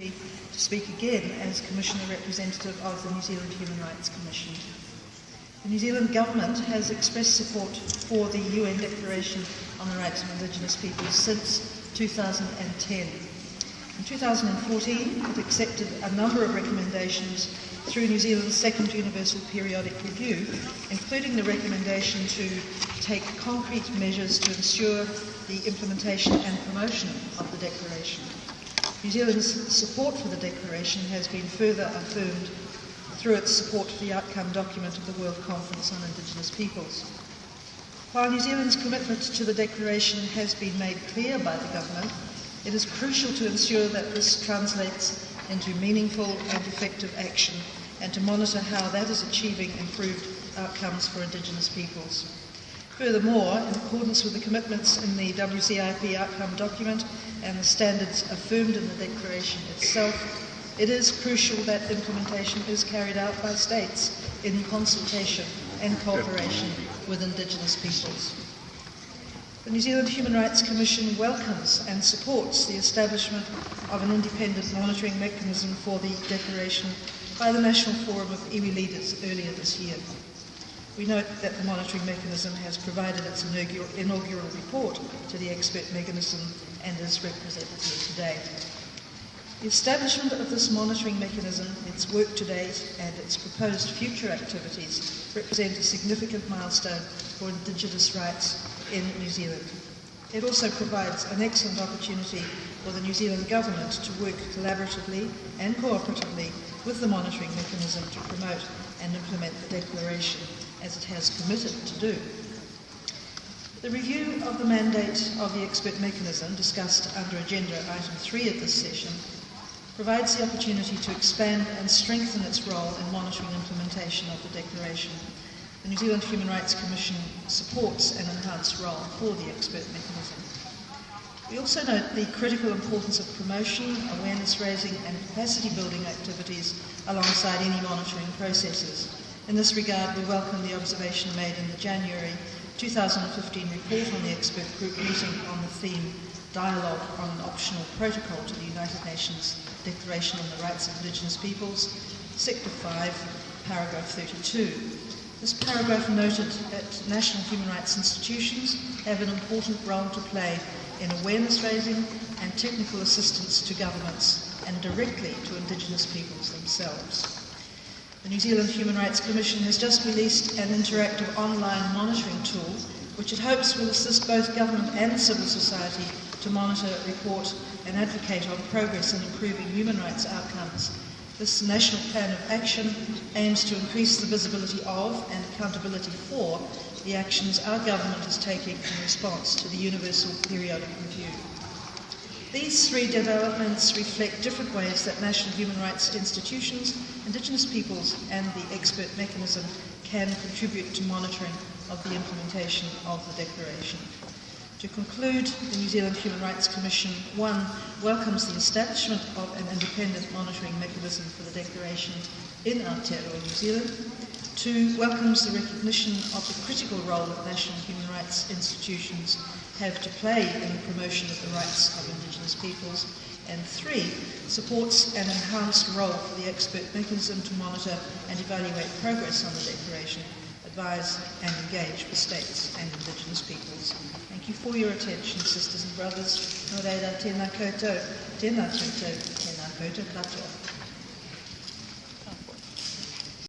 to speak again as Commissioner Representative of the New Zealand Human Rights Commission. The New Zealand Government has expressed support for the UN Declaration on the Rights of Indigenous Peoples since 2010. In 2014, it accepted a number of recommendations through New Zealand's second Universal Periodic Review, including the recommendation to take concrete measures to ensure the implementation and promotion of the Declaration. New Zealand's support for the Declaration has been further affirmed through its support for the outcome document of the World Conference on Indigenous Peoples. While New Zealand's commitment to the Declaration has been made clear by the Government, it is crucial to ensure that this translates into meaningful and effective action and to monitor how that is achieving improved outcomes for Indigenous peoples. Furthermore, in accordance with the commitments in the WCIP outcome document and the standards affirmed in the Declaration itself, it is crucial that implementation is carried out by states in consultation and cooperation with Indigenous peoples. The New Zealand Human Rights Commission welcomes and supports the establishment of an independent monitoring mechanism for the Declaration by the National Forum of Iwi Leaders earlier this year. We note that the monitoring mechanism has provided its inaugural report to the expert mechanism and is represented here today. The establishment of this monitoring mechanism, its work to date and its proposed future activities represent a significant milestone for Indigenous rights in New Zealand. It also provides an excellent opportunity for the New Zealand Government to work collaboratively and cooperatively with the monitoring mechanism to promote and implement the Declaration as it has committed to do. The review of the mandate of the expert mechanism discussed under Agenda Item 3 of this session provides the opportunity to expand and strengthen its role in monitoring implementation of the Declaration. The New Zealand Human Rights Commission supports an enhanced role for the expert mechanism. We also note the critical importance of promotion, awareness raising and capacity building activities alongside any monitoring processes. In this regard, we welcome the observation made in the January 2015 report on the expert group meeting on the theme Dialogue on an Optional Protocol to the United Nations Declaration on the Rights of Indigenous Peoples, Sector 5, paragraph 32. This paragraph noted that national human rights institutions have an important role to play in awareness raising and technical assistance to governments and directly to Indigenous peoples themselves. The New Zealand Human Rights Commission has just released an interactive online monitoring tool which it hopes will assist both government and civil society to monitor, report and advocate on progress in improving human rights outcomes. This National Plan of Action aims to increase the visibility of and accountability for the actions our government is taking in response to the Universal Periodic Review. These three developments reflect different ways that national human rights institutions, Indigenous peoples and the expert mechanism can contribute to monitoring of the implementation of the Declaration. To conclude, the New Zealand Human Rights Commission, 1, welcomes the establishment of an independent monitoring mechanism for the Declaration in Aotearoa, New Zealand. 2, welcomes the recognition of the critical role that national human rights institutions have to play in the promotion of the rights of Indigenous peoples. And 3, supports an enhanced role for the expert mechanism to monitor and evaluate progress on the Declaration, advise and engage with states and Indigenous peoples. Thank you for your attention, sisters and brothers. Nō reira, tēnā koutou, tēnā koutou, tēnā koutou katoa.